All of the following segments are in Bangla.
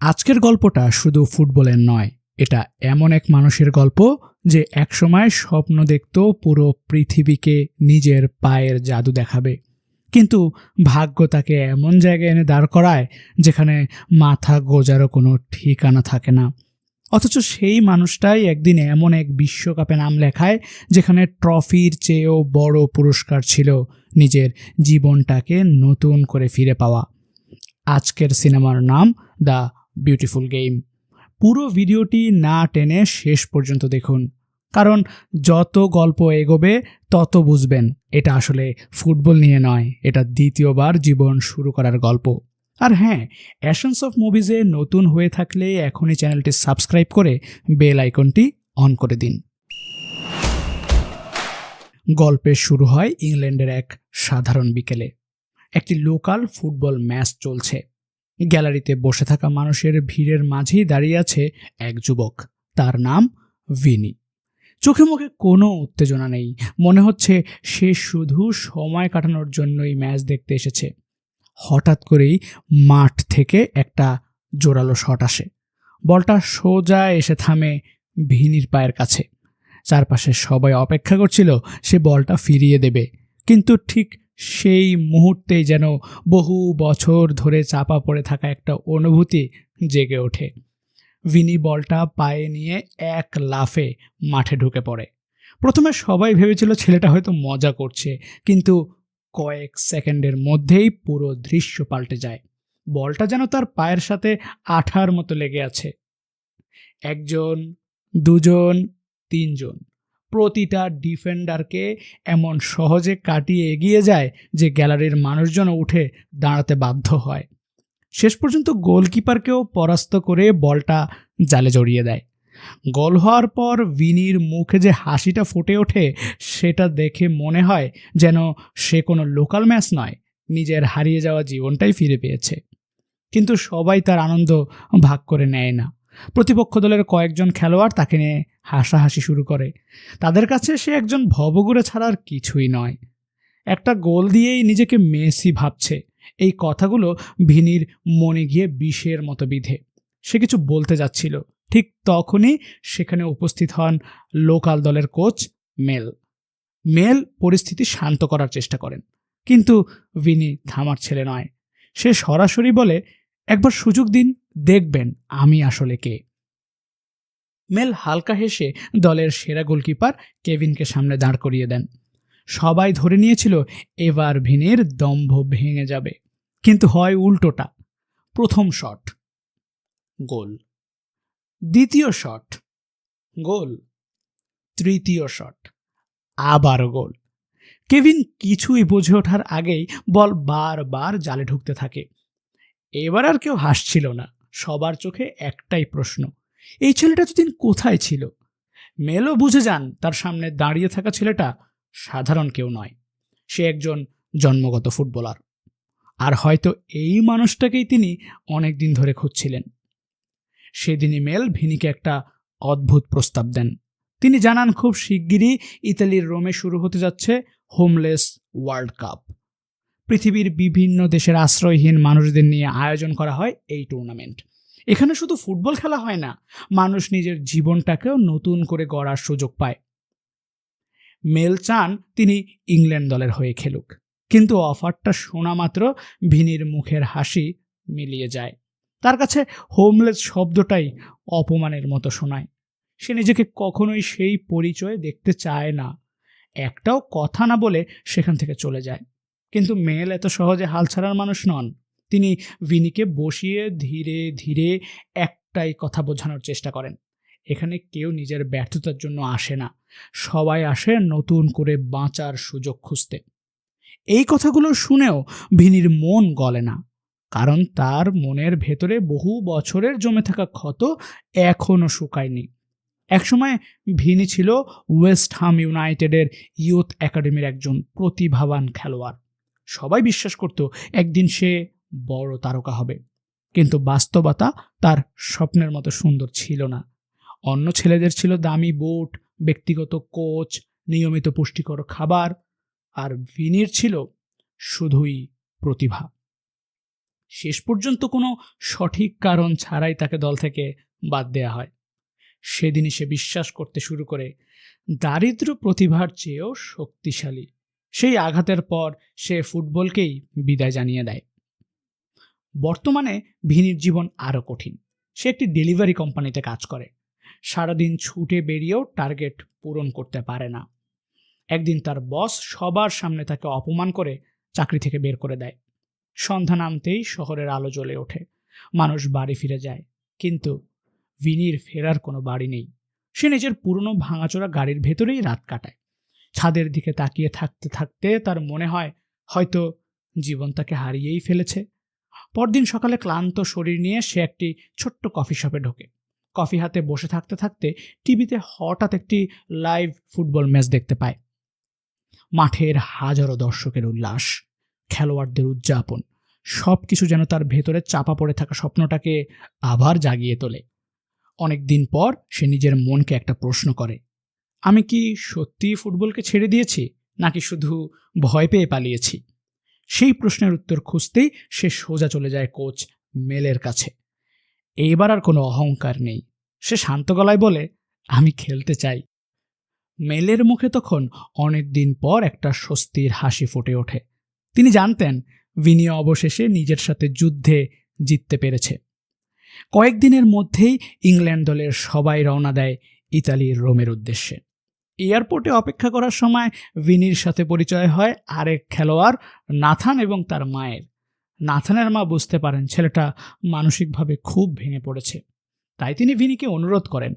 আজকের গল্পটা শুধু ফুটবলের নয়, এটা এমন এক মানুষের গল্প যে একসময় স্বপ্ন দেখত পুরো পৃথিবীকে নিজের পায়ের জাদু দেখাবে। কিন্তু ভাগ্য তাকে এমন জায়গায় এনে দাঁড় করায় যেখানে মাথা গোঁজারও কোনো ঠিকানা থাকে না। অথচ সেই মানুষটাই একদিন এমন এক বিশ্বকাপে নাম লেখায় যেখানে ট্রফির চেয়েও বড় পুরস্কার ছিল নিজের জীবনটাকে নতুন করে ফিরে পাওয়া। আজকের সিনেমার নাম দ্য বিউটিফুল গেম। পুরো ভিডিওটি না টেনে শেষ পর্যন্ত দেখুন, কারণ যত গল্প এগোবে তত বুঝবেন এটা আসলে ফুটবল নিয়ে নয়, এটা দ্বিতীয়বার জীবন শুরু করার গল্প। আর হ্যাঁ, অ্যাশনস অফ মুভিজে নতুন হয়ে থাকলে এখনই চ্যানেলটি সাবস্ক্রাইব করে বেল আইকনটি অন করে দিন। গল্পের শুরু হয় ইংল্যান্ডের এক সাধারণ বিকেলে। একটি লোকাল ফুটবল ম্যাচ চলছে। গ্যালারিতে বসে থাকা মানুষের ভিড়ের মাঝেই দাঁড়িয়ে আছে এক যুবক। তার নাম ভিনি। চোখে মুখে কোনো উত্তেজনা নেই, মনে হচ্ছে সে শুধু সময় কাটানোর জন্যই ম্যাচ দেখতে এসেছে। হঠাৎ করেই মাঠ থেকে একটা জোরালো শট আসে। বলটা সোজা এসে থামে ভিনির পায়ের কাছে। চারপাশে সবাই অপেক্ষা করছিল সে বলটা ফিরিয়ে দেবে, কিন্তু ঠিক সেই মুহূর্তেই যেন বহু বছর ধরে চাপা পড়ে থাকা একটা অনুভূতি জেগে ওঠে। ভিনি বলটা পায়ে নিয়ে এক লাফে মাঠে ঢুকে পড়ে। প্রথমে সবাই ভেবেছিল ছেলেটা হয়তো মজা করছে, কিন্তু কয়েক সেকেন্ডের মধ্যেই পুরো দৃশ্য পাল্টে যায়। বলটা যেন তার পায়ের সাথে আঠার মতো লেগে আছে। একজন, দুজন, তিনজন, প্রতিটা ডিফেন্ডারকে এমন সহজে কাটিয়ে এগিয়ে যায় যে গ্যালারির মানুষজন উঠে দাঁড়াতে বাধ্য হয়। শেষ পর্যন্ত গোলকিপারকেও পরাস্ত করে বলটা জালে জড়িয়ে দেয়। গোল হওয়ার পর ভিনির মুখে যে হাসিটা ফুটে ওঠে সেটা দেখে মনে হয় যেন সে কোনো লোকাল ম্যাচ নয়, নিজের হারিয়ে যাওয়া জীবনটাই ফিরে পেয়েছে। কিন্তু সবাই তার আনন্দ ভাগ করে নেয় না। প্রতিপক্ষ দলের কয়েকজন খেলোয়াড় তাকে নিয়ে হাসাহাসি শুরু করে। তাদের কাছে সে একজন ভবঘুরে ছাড়ার কিছুই নয়। একটা গোল দিয়েই নিজেকে মেসি ভাবছে। এই কথাগুলো ভিনির মনে গিয়ে বিষের মতো বিধে। সে কিছু বলতে যাচ্ছিল, ঠিক তখনই সেখানে উপস্থিত হন লোকাল দলের কোচ মেল। মেল পরিস্থিতি শান্ত করার চেষ্টা করেন, কিন্তু ভিনি থামার ছেলে নয়। সে সরাসরি বলে, একবার সুযোগ দিন, দেখবেন আমি আসলে কে। মেল হালকা হেসে দলের সেরা গোলকিপার কেভিনকে সামনে দাঁড় করিয়ে দেন। সবাই ধরে নিয়েছিল এবার ভিনির দম্ভ ভেঙে যাবে, কিন্তু হয় উল্টোটা। প্রথম শট, গোল। দ্বিতীয় শট, গোল। তৃতীয় শট, আবারও গোল। কেভিন কিছুই বুঝে ওঠার আগেই বল বারবার জালে ঢুকতে থাকে। এবার আর কেউ হাসছিল না। সবার চোখে একটাই প্রশ্ন, এই ছেলেটা এতদিন কোথায় ছিল? মেলও বুঝে যান তার সামনে দাঁড়িয়ে থাকা ছেলেটা সাধারণ কেউ নয়, সে একজন জন্মগত ফুটবলার। আর হয়তো এই মানুষটাকেই তিনি অনেক দিন ধরে খুঁজছিলেন। সেদিনই মেল ভিনিকে একটা অদ্ভুত প্রস্তাব দেন। তিনি জানান খুব শিগগিরই ইতালির রোমে শুরু হতে যাচ্ছে হোমলেস ওয়ার্ল্ড কাপ। পৃথিবীর বিভিন্ন দেশের আশ্রয়হীন মানুষদের নিয়ে আয়োজন করা হয় এই টুর্নামেন্ট। এখানে শুধু ফুটবল খেলা হয় না, মানুষ নিজের জীবনটাকেও নতুন করে গড়ার সুযোগ পায়। মেল চান তিনি ইংল্যান্ড দলের হয়ে খেলুক, কিন্তু অফারটা শোনা মাত্র ভিনির মুখের হাসি মিলিয়ে যায়। তার কাছে হোমলেস শব্দটাই অপমানের মতো শোনায়। সে নিজেকে কখনোই সেই পরিচয়ে দেখতে চায় না। একটাও কথা না বলে সেখান থেকে চলে যায়। কিন্তু মেল এত সহজে হাল ছাড়ার মানুষ নন। তিনি ভিনিকে বসিয়ে ধীরে ধীরে একটাই কথা বোঝানোর চেষ্টা করেন, এখানে কেউ নিজের ব্যর্থতার জন্য আসে না, সবাই আসে নতুন করে বাঁচার সুযোগ খুঁজতে। এই কথাগুলো শুনেও ভিনির মন গলে না, কারণ তার মনের ভেতরে বহু বছরের জমে থাকা ক্ষত এখনো শুকায়নি। একসময় ভিনি ছিল ওয়েস্ট হাম ইউনাইটেডের ইয়ুথ একাডেমির একজন প্রতিভাবান খেলোয়াড়। সবাই বিশ্বাস করত একদিন সে বড় তারকা হবে, কিন্তু বাস্তবতা তার স্বপ্নের মতো সুন্দর ছিল না। অন্য ছেলেদের ছিল দামি বুট, ব্যক্তিগত কোচ, নিয়মিত পুষ্টিকর খাবার, আর ভিনির ছিল শুধুই প্রতিভা। শেষ পর্যন্ত কোনো সঠিক কারণ ছাড়াই তাকে দল থেকে বাদ দেয়া হয়। সেদিনই সে বিশ্বাস করতে শুরু করে দারিদ্র প্রতিভার চেয়েও শক্তিশালী। সেই আঘাতের পর সে ফুটবলকেই বিদায় জানিয়ে দেয়। বর্তমানে ভিনির জীবন আরও কঠিন। সে একটি ডেলিভারি কোম্পানিতে কাজ করে। সারাদিন ছুটে বেরিয়েও টার্গেট পূরণ করতে পারে না। একদিন তার বস সবার সামনে তাকে অপমান করে চাকরি থেকে বের করে দেয়। সন্ধ্যা নামতেই শহরের আলো জ্বলে ওঠে, মানুষ বাড়ি ফিরে যায়। কিন্তু ভিনির ফেরার কোনো বাড়ি নেই। সে নিজের পুরনো ভাঙাচোরা গাড়ির ভেতরেই রাত কাটায়। ছাদের দিকে তাকিয়ে থাকতে থাকতে তার মনে হয় হয়তো জীবন তাকে হারিয়েই ফেলেছে। পরদিন সকালে ক্লান্ত শরীর নিয়ে সে একটি ছোট্ট কফি শপে ঢোকে। কফি হাতে বসে থাকতে থাকতে টিভিতে হঠাৎ একটি লাইভ ফুটবল ম্যাচ দেখতে পায়। মাঠের হাজারো দর্শকের উল্লাস, খেলোয়াড়দের উদযাপন, সবকিছু যেন তার ভেতরে চাপা পড়ে থাকা স্বপ্নটাকে আবার জাগিয়ে তোলে। অনেক দিন পর সে নিজের মনকে একটা প্রশ্ন করে, আমি কি সত্যিই ফুটবলকে ছেড়ে দিয়েছি, নাকি শুধু ভয় পেয়ে পালিয়েছি? সেই প্রশ্নের উত্তর খুঁজতেই সে সোজা চলে যায় কোচ মেলের কাছে। এইবার আর কোনো অহংকার নেই। সে শান্ত গলায় বলে, আমি খেলতে চাই। মেলের মুখে তখন অনেক দিন পর একটা স্বস্তির হাসি ফুটে ওঠে। তিনি জানতেন ভিনি অবশেষে নিজের সাথে যুদ্ধে জিততে পেরেছে। কয়েকদিনের মধ্যেই ইংল্যান্ড দলের সবাই রওনা দেয় ইতালির রোমের উদ্দেশ্যে। এয়ারপোর্টে অপেক্ষা করার সময় ভিনির সাথে পরিচয় হয় আরেক খেলোয়াড় নাথান এবং তার মায়ের। নাথানের মা বুঝতে পারেন ছেলেটা মানসিকভাবে খুব ভেঙে পড়েছে। তাই তিনি ভিনিকে অনুরোধ করেন,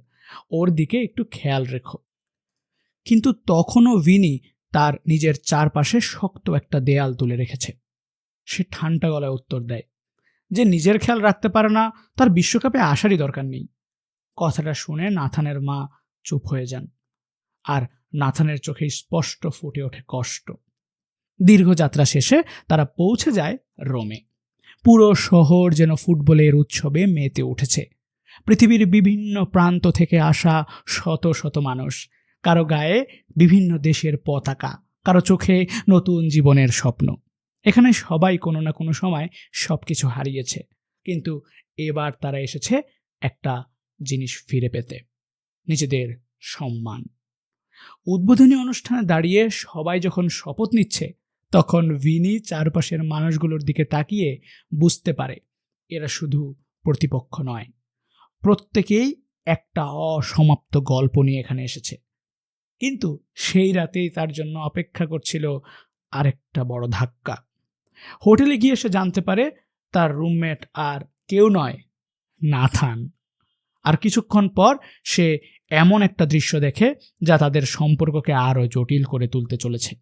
ওর দিকে একটু খেয়াল রেখো। কিন্তু তখনও ভিনি তার নিজের চারপাশে শক্ত একটা দেয়াল তুলে রেখেছে। সে ঠান্ডা গলায় উত্তর দেয়, যে নিজের খেয়াল রাখতে পারে না তার বিশ্বকাপে আসারই দরকার নেই। কথাটা শুনে নাথানের মা চুপ হয়ে যান, আর নাথানের চোখে স্পষ্ট ফুটে ওঠে কষ্ট। দীর্ঘ যাত্রা শেষে তারা পৌঁছে যায় রোমে। পুরো শহর যেন ফুটবলের উৎসবে মেতে উঠেছে। পৃথিবীর বিভিন্ন প্রান্ত থেকে আসা শত শত মানুষ, কারো গায়ে বিভিন্ন দেশের পতাকা, কারো চোখে নতুন জীবনের স্বপ্ন। এখানে সবাই কোনো না কোনো সময় সবকিছু হারিয়েছে, কিন্তু এবার তারা এসেছে একটা জিনিস ফিরে পেতে, নিজেদের সম্মান। উদ্বোধনী অনুষ্ঠানে দাঁড়িয়ে সবাই যখন শপথ নিচ্ছে, তখন ভিনি চারপাশের মানুষগুলোর দিকে তাকিয়ে বুঝতে পারে এরা শুধু প্রতিপক্ষ নয়, প্রত্যেকেই একটা অসমাপ্ত গল্প নিয়ে এখানে এসেছে। কিন্তু সেই রাতেই তার জন্য অপেক্ষা করছিল আরেকটা বড় ধাক্কা। হোটেলে গিয়ে সে জানতে পারে তার রুমমেট আর কেউ নয়, নাথান। আর কিছুক্ষণ পর সে এমন একটা দৃশ্য দেখে যা তাদের সম্পর্ককে আরও জটিল করে তুলতে চলেছে।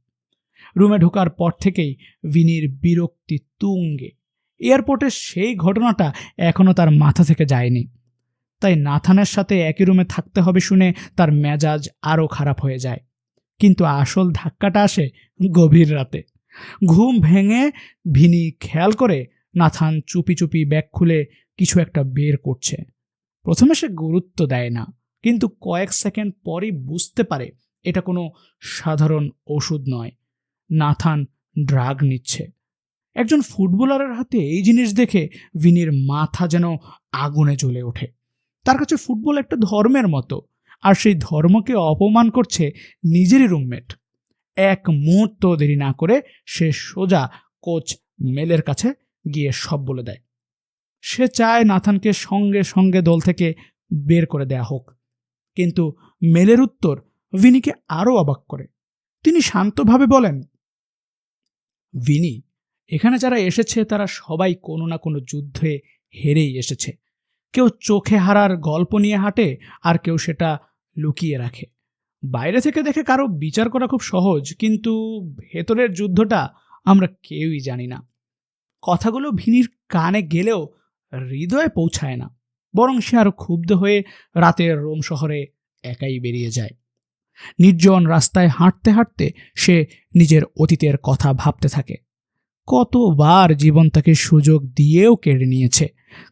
রুমে ঢোকার পর থেকেই ভিনির বিরক্তি তুঙ্গে। এয়ারপোর্টের সেই ঘটনাটা এখনও তার মাথা থেকে যায়নি। তাই নাথানের সাথে একই রুমে থাকতে হবে শুনে তার মেজাজ আরও খারাপ হয়ে যায়। কিন্তু আসল ধাক্কাটা আসে গভীর রাতে। ঘুম ভেঙে ভিনি খেয়াল করে নাথান চুপি চুপি ব্যাগ খুলে কিছু একটা বের করছে। প্রথমে সে গুরুত্ব দেয় না, কিন্তু কয়েক সেকেন্ড পরই বুঝতে পারে এটা কোনো সাধারণ ওষুধ নয়, নাথান ড্রাগ নিচ্ছে। একজন ফুটবলারের হাতে এই জিনিস দেখে ভিনির মাথা যেন আগুনে জ্বলে ওঠে। তার কাছে ফুটবল একটা ধর্মের মতো, আর সেই ধর্মকে অপমান করছে নিজেরই রুমমেট। এক মুহূর্ত দেরি না করে সে সোজা কোচ মেলের কাছে গিয়ে সব বলে দেয়। সে চায় নাথানকে সঙ্গে সঙ্গে দল থেকে বের করে দেয়া হোক। কিন্তু মেলের উত্তর ভিনিকে আরও অবাক করে। তিনি শান্তভাবে বলেন, ভিনি, এখানে যারা এসেছে তারা সবাই কোনো না কোনো যুদ্ধে হেরেই এসেছে। কেউ চোখে হারার গল্প নিয়ে হাঁটে, আর কেউ সেটা লুকিয়ে রাখে। বাইরে থেকে দেখে কারো বিচার করা খুব সহজ, কিন্তু ভেতরের যুদ্ধটা আমরা কেউই জানি না। কথাগুলো ভিনির কানে গেলেও হৃদয়ে পৌঁছায় না, বরং সে আরো ক্ষুব্ধ হয়ে রাতের রোম শহরে একাই বেরিয়ে যায়। নির্জন রাস্তায় হাঁটতে হাঁটতে সে নিজের অতীতের কথা ভাবতে থাকে। কতবার জীবন তাকে সুযোগ দিয়েও কেড়ে নিয়েছে,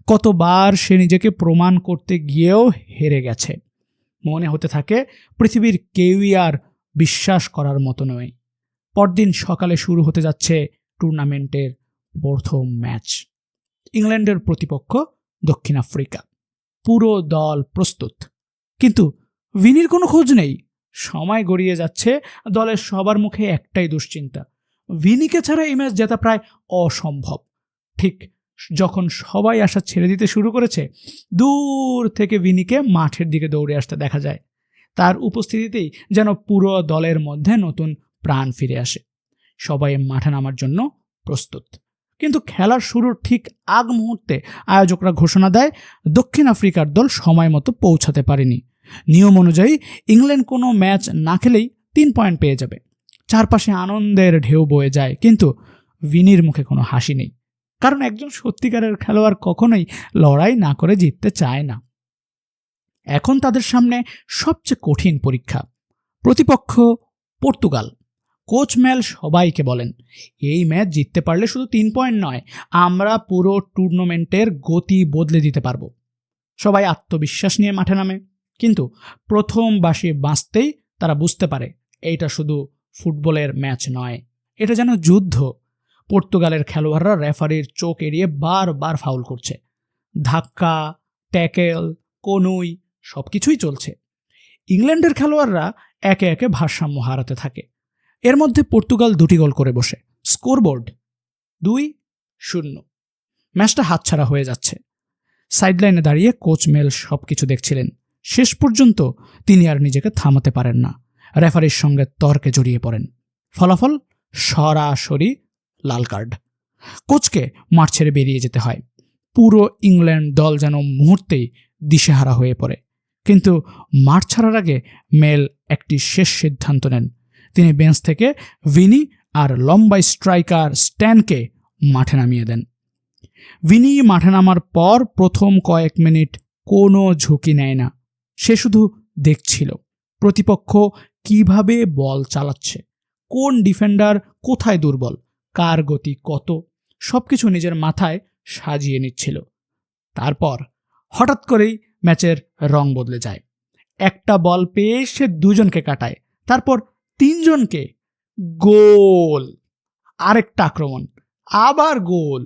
কতবার সে নিজেকে প্রমাণ করতে গিয়েও হেরে গেছে। মনে হতে থাকে পৃথিবীর কেউই আর বিশ্বাস করার মতো নয়। পরদিন সকালে শুরু হতে যাচ্ছে টুর্নামেন্টের প্রথম ম্যাচ। ইংল্যান্ডের প্রতিপক্ষ দক্ষিণ আফ্রিকা। পুরো দল প্রস্তুত, কিন্তু ভিনির কোনো খোঁজ নেই। সময় গড়িয়ে যাচ্ছে, দলের সবার মুখে একটাই দুশ্চিন্তা, ভিনিকে ছাড়া এই ম্যাচ জেতা প্রায় অসম্ভব। ঠিক যখন সবাই আশা ছেড়ে দিতে শুরু করেছে, দূর থেকে ভিনিকে মাঠের দিকে দৌড়ে আসতে দেখা যায়। তার উপস্থিতিতেই যেন পুরো দলের মধ্যে নতুন প্রাণ ফিরে আসে। সবাই মাঠে নামার জন্য প্রস্তুত। কিন্তু খেলার শুরুর ঠিক আগ মুহূর্তে আয়োজকরা ঘোষণা দেয় দক্ষিণ আফ্রিকার দল সময় মতো পৌঁছাতে পারেনি। নিয়ম অনুযায়ী ইংল্যান্ড কোনো ম্যাচ না খেলেই 3 পয়েন্ট পেয়ে যাবে। চারপাশে আনন্দের ঢেউ বয়ে যায়, কিন্তু ভিনির মুখে কোনো হাসি নেই, কারণ একজন সত্যিকারের খেলোয়াড় কখনোই লড়াই না করে জিততে চায় না। এখন তাদের সামনে সবচেয়ে কঠিন পরীক্ষা। প্রতিপক্ষ পর্তুগাল। কোচ মেল সবাইকে বলেন, এই ম্যাচ জিততে পারলে শুধু 3 পয়েন্ট নয়, আমরা পুরো টুর্নামেন্টের গতি বদলে দিতে পারবো। সবাই আত্মবিশ্বাস নিয়ে মাঠে নামে, কিন্তু প্রথম বাঁশি বাজতেই তারা বুঝতে পারে এইটা শুধু ফুটবলের ম্যাচ নয়, এটা যেন যুদ্ধ। পর্তুগালের খেলোয়াড়রা রেফারির চোখ এড়িয়ে বারবার ফাউল করছে। ধাক্কা, ট্যাকেল, কনুই সবকিছুই চলছে। ইংল্যান্ডের খেলোয়াড়রা একে একে ভারসাম্য হারাতে থাকে। এর মধ্যে পর্তুগাল 2টি গোল করে বসে। স্কোরবোর্ড 2-0। ম্যাচটা হাতছাড়া হয়ে যাচ্ছে। সাইডলাইনে দাঁড়িয়ে কোচ মেল সবকিছু দেখছিলেন। শেষ পর্যন্ত তিনি আর নিজেকে থামাতে পারেন না, রেফারির সঙ্গে তর্কে জড়িয়ে পড়েন। ফলাফল সরাসরি লাল কার্ড। কোচকে মাঠ ছেড়ে বেরিয়ে যেতে হয়। পুরো ইংল্যান্ড দল যেন মুহূর্তেই দিশেহারা হয়ে পড়ে। কিন্তু মাঠ ছাড়ার আগে মেল একটি শেষ সিদ্ধান্ত নেন। তিনি বেঞ্চ থেকে ভিনি আর লম্বা স্ট্রাইকার স্ট্যানকে মাঠে নামিয়ে দেন। ভিনি মাঠে নামার পর প্রথম কয়েক মিনিট কোনো ঝুঁকি নেয় না। সে শুধু দেখছিল প্রতিপক্ষ কিভাবে বল চালাচ্ছে, কোন ডিফেন্ডার কোথায় দুর্বল, কার গতি কত, সবকিছু নিজের মাথায় সাজিয়ে নিচ্ছিল। তারপর হঠাৎ করেই ম্যাচের রং বদলে যায়। একটা বল পেয়ে সে 2 জনকে কাটায়, তারপর 3 জনকে। গোল! আরেকটা আক্রমণ, আবার গোল!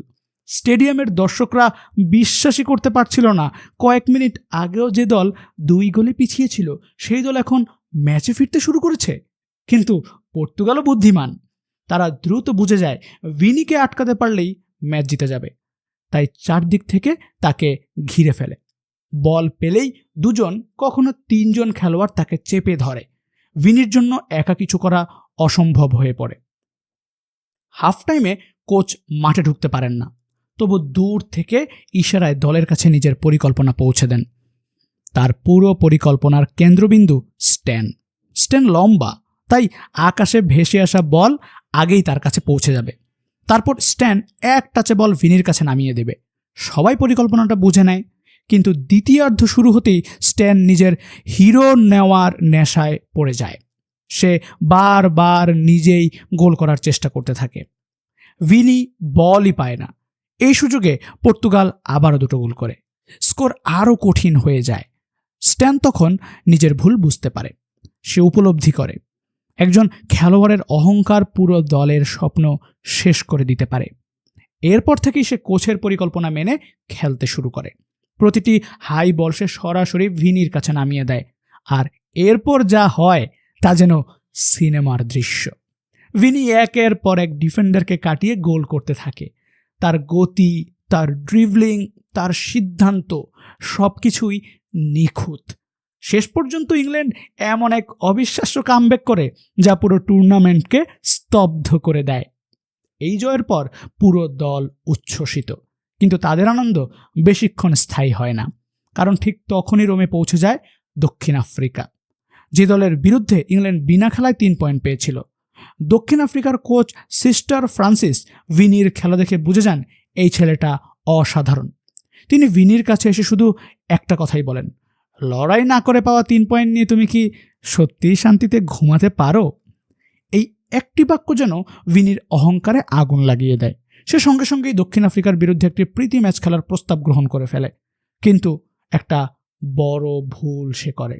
স্টেডিয়ামের দর্শকরা বিশ্বাসই করতে পারছিল না। কয়েক মিনিট আগেও যে দল 2 গোলে পিছিয়ে ছিল, সেই দল এখন ম্যাচে ফিরতে শুরু করেছে। কিন্তু পর্তুগালও বুদ্ধিমান। তারা দ্রুত বুঝে যায় ভিনিকে আটকাতে পারলেই ম্যাচ জিতে যাবে। তাই চারদিক থেকে তাকে ঘিরে ফেলে। বল পেলেই 2 জন, কখনো 3 জন খেলোয়াড় তাকে চেপে ধরে। ভিনির জন্য একা কিছু করা অসম্ভব হয়ে পড়ে। হাফ টাইমে কোচ মাঠে ঢুকতে পারেন না, তবু দূর থেকে ইশারায় দলের কাছে নিজের পরিকল্পনা পৌঁছে দেন। তার পুরো পরিকল্পনার কেন্দ্রবিন্দু স্ট্যান লম্বা, তাই আকাশে ভেসে আসা বল আগেই তার কাছে পৌঁছে যাবে। তারপর স্ট্যান এক টাচে বল ভিনির কাছে নামিয়ে দেবে। সবাই পরিকল্পনাটা বুঝে নেয়, কিন্তু দ্বিতীয়ার্ধ শুরু হতেই স্ট্যান নিজের হিরো নেওয়ার নেশায় পড়ে যায়। সে বারবার নিজেই গোল করার চেষ্টা করতে থাকে। ভিনি বলই পায় না। এই সুযোগে পর্তুগাল আবারও 2টো গোল করে। স্কোর আরও কঠিন হয়ে যায়। স্ট্যান তখন নিজের ভুল বুঝতে পারে। সে উপলব্ধি করে একজন খেলোয়াড়ের অহংকার পুরো দলের স্বপ্ন শেষ করে দিতে পারে। এরপর থেকেই সে কোচের পরিকল্পনা মেনে খেলতে শুরু করে। প্রতিটি হাই বল সে সরাসরি ভিনির কাছে নামিয়ে দেয়, আর এরপর যা হয় তা যেন সিনেমার দৃশ্য। ভিনি একের পর এক ডিফেন্ডারকে কাটিয়ে গোল করতে থাকে। তার গতি, তার ড্রিবলিং, তার সিদ্ধান্ত সবকিছুই নিখুঁত। শেষ পর্যন্ত ইংল্যান্ড এমন এক অবিশ্বাস্য কামব্যাক করে যা পুরো টুর্নামেন্টকে স্তব্ধ করে দেয়। এই জয়ের পর পুরো দল উচ্ছ্বসিত, কিন্তু তাদের আনন্দ বেশিক্ষণ স্থায়ী হয় না, কারণ ঠিক তখনই রোমে পৌঁছে যায় দক্ষিণ আফ্রিকা, যে দলের বিরুদ্ধে ইংল্যান্ড বিনা খেলায় 3 পয়েন্ট পেয়েছিল। দক্ষিণ আফ্রিকার কোচ সিস্টার ফ্রান্সিস ভিনির খেলা দেখে বুঝে যান এই ছেলেটা অসাধারণ। তিনি ভিনির কাছে এসে শুধু একটা কথাই বলেন, লড়াই না করে পাওয়া 3 পয়েন্ট নিয়ে তুমি কি সত্যিই শান্তিতে ঘুমাতে পারো? এই একটি বাক্য যেন ভিনির অহংকারে আগুন লাগিয়ে দেয়। সে সঙ্গে সঙ্গেই দক্ষিণ আফ্রিকার বিরুদ্ধে একটি প্রীতি ম্যাচ খেলার প্রস্তাব গ্রহণ করে ফেলে। কিন্তু একটা বড় ভুল সে করে।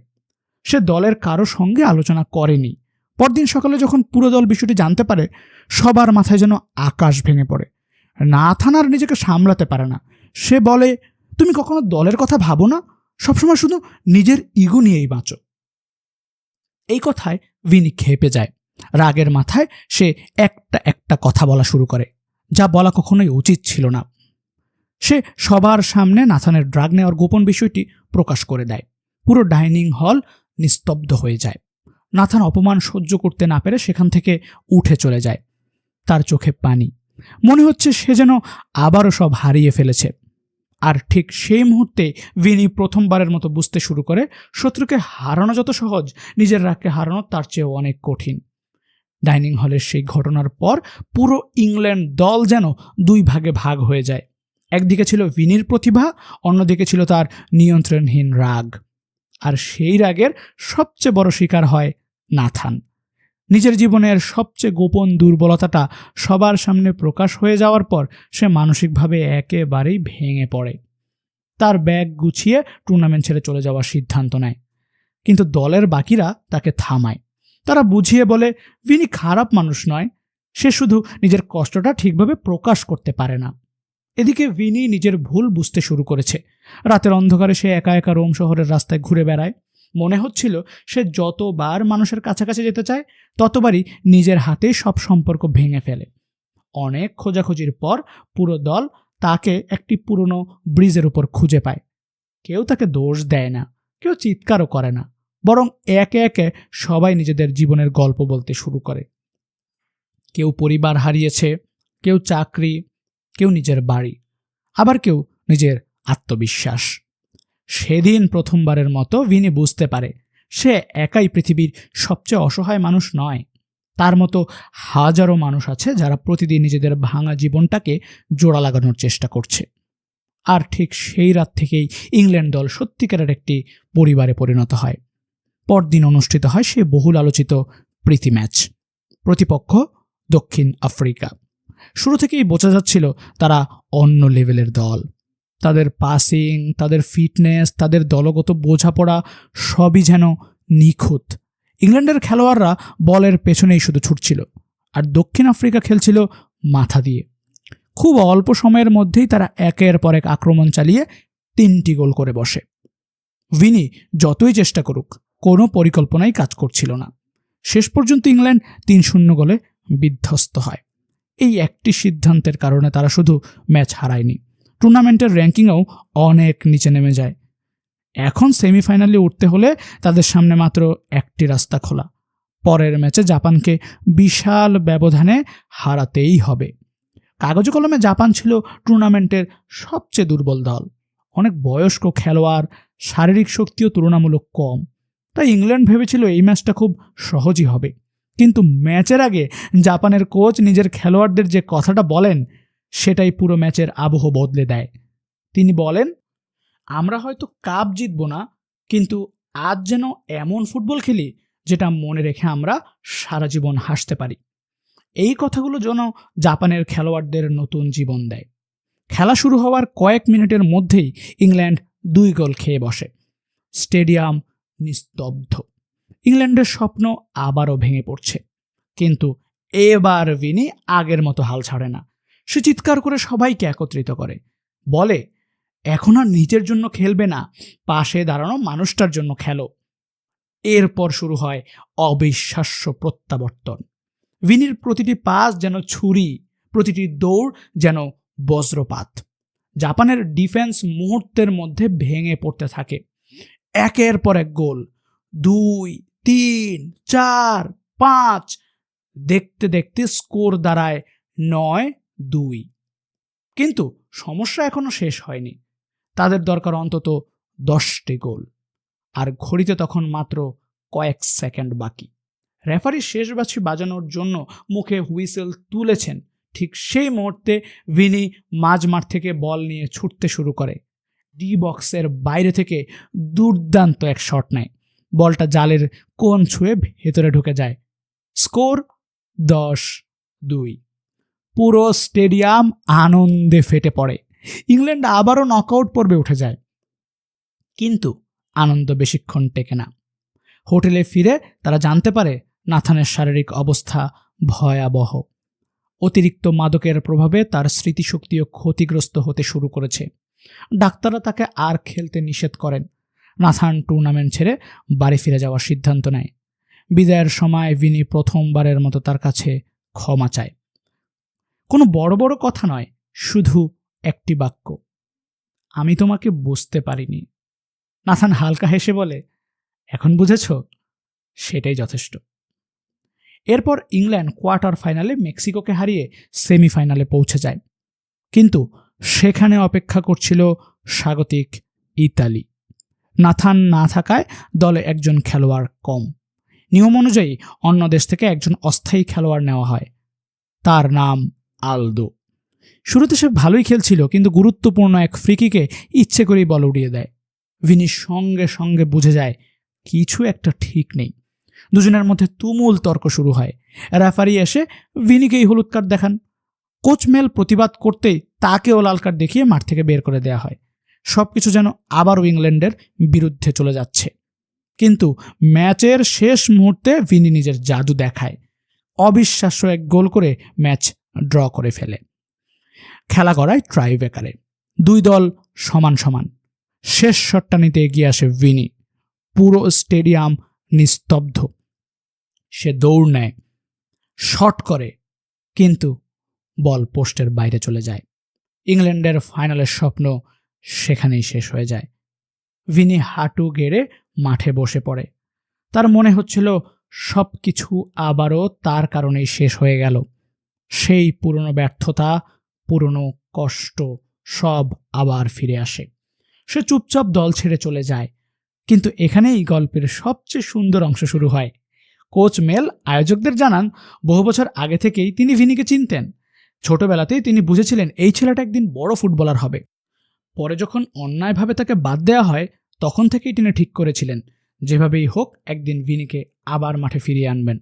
সে দলের কারো সঙ্গে আলোচনা করেনি। পরদিন সকালে যখন পুরো দল বিষয়টি জানতে পারে, সবার মাথায় যেন আকাশ ভেঙে পড়ে। নাথান আর নিজেকে সামলাতে পারে না। সে বলে, তুমি কখনো দলের কথা ভাবো না, সবসময় শুধু নিজের ইগো নিয়েই বাঁচো। এই কথায় ভিনি ক্ষেপে যায়। রাগের মাথায় সে একটা কথা বলা শুরু করে, যা বলা কখনোই উচিত ছিল না। সে সবার সামনে নাথানের ড্রাগ নেওয়ার গোপন বিষয়টি প্রকাশ করে দেয়। পুরো ডাইনিং হল নিস্তব্ধ হয়ে যায়। নাথান অপমান সহ্য করতে না পেরে সেখান থেকে উঠে চলে যায়। তার চোখে পানি, মনে হচ্ছে সে যেন আবারও সব হারিয়ে ফেলেছে। আর ঠিক সেই মুহূর্তে ভিনি প্রথমবারের মতো বুঝতে শুরু করে, শত্রুকে হারানো যত সহজ, নিজের রাগকে হারানো তার চেয়েও অনেক কঠিন। ডাইনিং হলের সেই ঘটনার পর পুরো ইংল্যান্ড দল যেন দুই ভাগে ভাগ হয়ে যায়। একদিকে ছিল ভিনির প্রতিভা, অন্যদিকে ছিল তার নিয়ন্ত্রণহীন রাগ। আর সেই রাগের সবচেয়ে বড় শিকার হয় নাথান। নিজের জীবনের সবচেয়ে গোপন দুর্বলতাটা সবার সামনে প্রকাশ হয়ে যাওয়ার পর সে মানসিকভাবে একেবারেই ভেঙে পড়ে। তার ব্যাগ গুছিয়ে টুর্নামেন্ট ছেড়ে চলে যাওয়ার সিদ্ধান্ত নেয়। কিন্তু দলের বাকিরা তাকে থামায়। তারা বুঝিয়ে বলে, ভিনি খারাপ মানুষ নয়, সে শুধু নিজের কষ্টটা ঠিকভাবে প্রকাশ করতে পারে না। এদিকে ভিনি নিজের ভুল বুঝতে শুরু করেছে। রাতের অন্ধকারে সে একা একা রোম শহরের রাস্তায় ঘুরে বেড়ায়। মনে হচ্ছিল সে যতবার মানুষের কাছাকাছি যেতে চায়, ততবারই নিজের হাতেই সব সম্পর্ক ভেঙে ফেলে। অনেক খোঁজাখুঁজির পর পুরো দল তাকে একটি পুরনো ব্রিজের উপর খুঁজে পায়। কেউ তাকে দোষ দেয় না, কেউ চিৎকারও করে না, বরং একে একে সবাই নিজেদের জীবনের গল্প বলতে শুরু করে। কেউ পরিবার হারিয়েছে, কেউ চাকরি, কেউ নিজের বাড়ি, আবার কেউ নিজের আত্মবিশ্বাস। সেদিন প্রথমবারের মতো ভিনি বুঝতে পারে সে একাই পৃথিবীর সবচেয়ে অসহায় মানুষ নয়। তার মতো হাজারো মানুষ আছে যারা প্রতিদিন নিজেদের ভাঙা জীবনটাকে জোড়া লাগানোর চেষ্টা করছে। আর ঠিক সেই রাত থেকেই ইংল্যান্ড দল সত্যিকারের একটি পরিবারে পরিণত হয়। পরদিন অনুষ্ঠিত হয় সেই বহুল আলোচিত প্রীতি ম্যাচ। প্রতিপক্ষ দক্ষিণ আফ্রিকা। শুরু থেকেই বোঝা যাচ্ছিল তারা অন্য লেভেলের দল। তাদের পাসিং, তাদের ফিটনেস, তাদের দলগত বোঝাপড়া সবই যেন নিখুঁত। ইংল্যান্ডের খেলোয়াড়রা বলের পেছনেই শুধু ছুটছিল, আর দক্ষিণ আফ্রিকা খেলছিল মাথা দিয়ে। খুব অল্প সময়ের মধ্যেই তারা একের পর এক আক্রমণ চালিয়ে 3টি গোল করে বসে। ভিনি যতই চেষ্টা করুক, কোনো পরিকল্পনাই কাজ করছিল না। শেষ পর্যন্ত ইংল্যান্ড 3-0 গোলে বিধ্বস্ত হয়। এই একটি সিদ্ধান্তের কারণে তারা শুধু ম্যাচ হারায়নি, টুর্নামেন্টের র্যাঙ্কিংয়েও অনেক নিচে নেমে যায়। এখন সেমিফাইনালে উঠতে হলে তাদের সামনে মাত্র একটি রাস্তা খোলা। পরের ম্যাচে জাপানকে বিশাল ব্যবধানে হারাতেই হবে। কাগজে কলমে জাপান ছিল টুর্নামেন্টের সবচেয়ে দুর্বল দল। অনেক বয়স্ক খেলোয়াড়, শারীরিক শক্তিও তুলনামূলক কম। তাই ইংল্যান্ড ভেবেছিল এই ম্যাচটা খুব সহজই হবে। কিন্তু ম্যাচের আগে জাপানের কোচ নিজের খেলোয়াড়দের যে কথাটা বলেন, সেটাই পুরো ম্যাচের আবহ বদলে দেয়। তিনি বলেন, আমরা হয়তো কাপ জিতব না, কিন্তু আজ যেন এমন ফুটবল খেলি যেটা মনে রেখে আমরা সারা জীবন হাসতে পারি। এই কথাগুলো যেন জাপানের খেলোয়াড়দের নতুন জীবন দেয়। খেলা শুরু হওয়ার কয়েক মিনিটের মধ্যেই ইংল্যান্ড 2 গোল খেয়ে বসে। স্টেডিয়াম নিস্তব্ধ। ইংল্যান্ডের স্বপ্ন আবারও ভেঙে পড়ছে। কিন্তু এবার ভিনি আগের মতো হাল ছাড়ে না। সে চিৎকার করে সবাইকে একত্রিত করে, বলে, এখন আর নিজের জন্য খেলবে না, পাশে দাঁড়ানো মানুষটার জন্য খেলো। এরপর শুরু হয় অবিশ্বাস্য প্রত্যাবর্তন। ভিনির প্রতিটি পাস যেন ছুরি, প্রতিটি দৌড় যেন বজ্রপাত। জাপানের ডিফেন্স মুহূর্তের মধ্যে ভেঙে পড়তে থাকে। একের পর এক গোল, 2, 3, 4, 5। দেখতে দেখতে স্কোর দাঁড়ায় 9-2। কিন্তু সমস্যা এখনো শেষ হয়নি। তাদের দরকার অন্তত 10টি গোল। আর ঘড়িতে তখন মাত্র কয়েক সেকেন্ড বাকি। রেফারি শেষ বাঁশি বাজানোর জন্য মুখে হুইসেল তুলেছেন। ঠিক সেই মুহূর্তে ভিনি মাঝমাঠ থেকে বল নিয়ে ছুটতে শুরু করে। ডি বক্সের বাইরে থেকে দুর্দান্ত এক শট নেয়। বলটা জালের কোণ ছুঁয়ে ভেতরে ঢুকে যায়। স্কোর 10-2। পুরো স্টেডিয়াম আনন্দে ফেটে পড়ে। ইংল্যান্ড আবারও নকআউট পর্বে উঠে যায়। কিন্তু আনন্দ বেশিক্ষণ টেকে না। হোটেলে ফিরে তারা জানতে পারে নাথানের শারীরিক অবস্থা ভয়াবহ। অতিরিক্ত মাদকের প্রভাবে তার স্মৃতিশক্তিও ক্ষতিগ্রস্ত হতে শুরু করেছে। ডাক্তাররা তাকে আর খেলতে নিষেধ করেন। নাথান টুর্নামেন্ট ছেড়ে বাড়ি ফিরে যাওয়ার সিদ্ধান্ত নেয়। বিদায়ের সময় ভিনি প্রথমবারের মতো তার কাছে ক্ষমা চায়। কোনো বড় বড় কথা নয়, শুধু একটি বাক্য, আমি তোমাকে বুঝতে পারিনি। নাথান হালকা হেসে বলে, এখন বুঝেছ? সেটাই যথেষ্ট। এরপর ইংল্যান্ড কোয়ার্টার ফাইনালে মেক্সিকোকে হারিয়ে সেমিফাইনালে পৌঁছে যায়। কিন্তু সেখানে অপেক্ষা করছিল স্বাগতিক ইতালি। নাথান না থাকায় দলে একজন খেলোয়াড় কম। নিয়ম অনুযায়ী অন্য দেশ থেকে একজন অস্থায়ী খেলোয়াড় নেওয়া হয়। তার নাম আলদো। শুরুতে সে ভালোই খেলছিল, কিন্তু গুরুত্বপূর্ণ এক ফ্রিকিকে ইচ্ছে করেই বল উড়িয়ে দেয়। ভিনি সঙ্গে সঙ্গে বুঝে যায় কিছু একটা ঠিক নেই। দুজনের মধ্যে তুমুল তর্ক শুরু হয়। রেফারি এসে ভিনিকেই হলুদ কার্ড দেখান। কোচ মেল প্রতিবাদ করতেই তাকেও লাল কার্ড দেখিয়ে মাঠ থেকে বের করে দেওয়া হয়। সবকিছু যেন আবারও ইংল্যান্ডের বিরুদ্ধে চলে যাচ্ছে। কিন্তু ম্যাচের শেষ মুহূর্তে ভিনি নিজের জাদু দেখায়। অবিশ্বাস্য এক গোল করে ম্যাচ ড্র করে ফেলে। খেলা গড়ায় ট্রাইব্রেকারে। দুই দল সমান সমান। শেষ শটটা নিতে এগিয়ে আসে ভিনি। পুরো স্টেডিয়াম নিস্তব্ধ। সে দৌড় নেয়, শট করে, কিন্তু বল পোস্টের বাইরে চলে যায়। ইংল্যান্ডের ফাইনালের স্বপ্ন সেখানেই শেষ হয়ে যায়। ভিনি হাঁটু গেড়ে মাঠে বসে পড়ে। তার মনে হচ্ছিল সব কিছু আবারও তার কারণেই শেষ হয়ে গেল। সেই পুরনো ব্যর্থতা, পুরনো কষ্ট সব আবার ফিরে আসে। সে চুপচাপ দল ছেড়ে চলে যায়। কিন্তু এখানেই গল্পের সবচেয়ে সুন্দর অংশ শুরু হয়। কোচ মেল আয়োজকদের জানান, বহু বছর আগে থেকেই তিনি ভিনিকে চিনতেন। ছোটবেলাতেই তিনি বুঝেছিলেন এই ছেলেটা একদিন বড় ফুটবলার হবে। পরে যখন অন্যায়ভাবে তাকে বাদ দেওয়া হয়, তখন থেকেই তিনি ঠিক করেছিলেন যেভাবেই হোক একদিন ভিনিকে আবার মাঠে ফিরিয়ে আনবেন।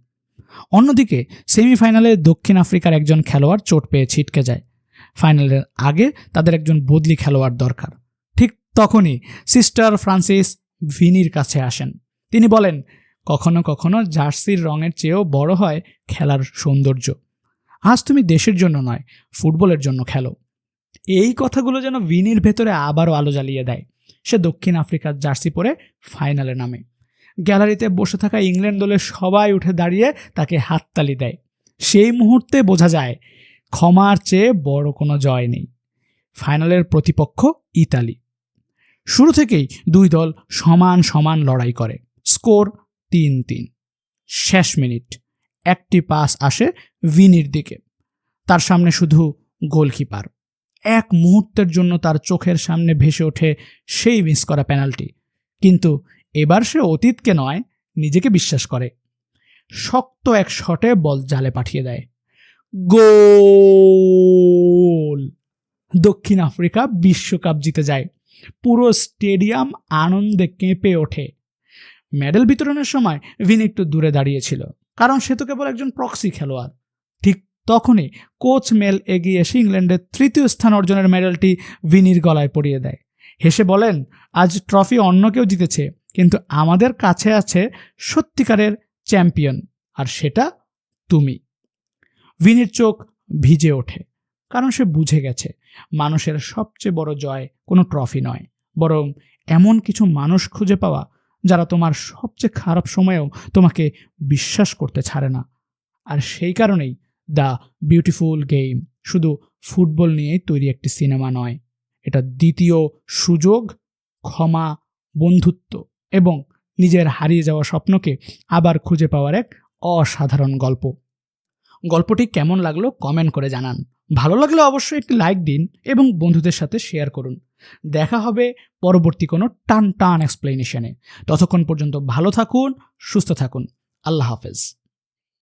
অন্যদিকে সেমিফাইনালে দক্ষিণ আফ্রিকার একজন খেলোয়াড় চোট পেয়ে ছিটকে যায়। ফাইনালের আগে তাদের একজন বদলি খেলোয়াড় দরকার। ঠিক তখনই সিস্টার ফ্রান্সিস ভিনির কাছে আসেন। তিনি বলেন, কখনো কখনো জার্সির রঙের চেয়েও বড় হয় খেলার সৌন্দর্য। আজ তুমি দেশের জন্য নয়, ফুটবলের জন্য খেলো। এই কথাগুলো যেন ভিনির ভেতরে আবারও আলো জ্বালিয়ে দেয়। সে দক্ষিণ আফ্রিকার জার্সি পরে ফাইনালে নামে। গ্যালারিতে বসে থাকা ইংল্যান্ড দলের সবাই উঠে দাঁড়িয়ে তাকে হাততালি দেয়। সেই মুহূর্তে বোঝা যায় ক্ষমার চেয়ে বড় কোনো জয় নেই। ফাইনালের প্রতিপক্ষ ইতালি। শুরু থেকেই দুই দল সমান সমান লড়াই করে। স্কোর 3-3। শেষ মিনিট একটি পাস আসে ভিনির দিকে। তার সামনে শুধু গোলকিপার। এক মুহূর্তের জন্য তার চোখের সামনে ভেসে ওঠে সেই মিস করা পেনাল্টি। কিন্তু এবার সে অতীতকে নয়, নিজেকে বিশ্বাস করে। শক্ত এক শটে বল জালে পাঠিয়ে দেয়। গোল! দক্ষিণ আফ্রিকা বিশ্বকাপ জিতে যায়। পুরো স্টেডিয়াম আনন্দে কেঁপে ওঠে। মেডেল বিতরণের সময় ভিনি একটু দূরে দাঁড়িয়েছিল, কারণ সে তো কেবল একজন প্রক্সি খেলোয়াড়। ঠিক তখনই কোচ মেল এগিয়ে এসে ইংল্যান্ডের 3য় স্থান অর্জনের মেডেলটি ভিনির গলায় পরিয়ে দেয়। হেসে বলেন, আজ ট্রফি অন্য কেউ জিতেছে, কিন্তু আমাদের কাছে আছে সত্যিকারের চ্যাম্পিয়ন, আর সেটা তুমি। ভিনির চোখ ভিজে ওঠে, কারণ সে বুঝে গেছে মানুষের সবচেয়ে বড় জয় কোনো ট্রফি নয়, বরং এমন কিছু মানুষ খুঁজে পাওয়া যারা তোমার সবচেয়ে খারাপ সময়েও তোমাকে বিশ্বাস করতে ছাড়ে না। আর সেই কারণেই দ্য বিউটিফুল গেম শুধু ফুটবল নিয়েই তৈরি একটি সিনেমা নয়, এটা দ্বিতীয় সুযোগ, ক্ষমা, বন্ধুত্ব এবং নিজের হারিয়ে যাওয়া স্বপ্নকে আবার খুঁজে পাওয়ার এক অসাধারণ গল্প। গল্পটি কেমন লাগলো কমেন্ট করে জানান। ভালো লাগলে অবশ্যই একটি লাইক দিন এবং বন্ধুদের সাথে শেয়ার করুন। দেখা হবে পরবর্তী কোনো টান এক্সপ্লেনেশনে। ততক্ষণ পর্যন্ত ভালো থাকুন, সুস্থ থাকুন। আল্লাহ হাফেজ।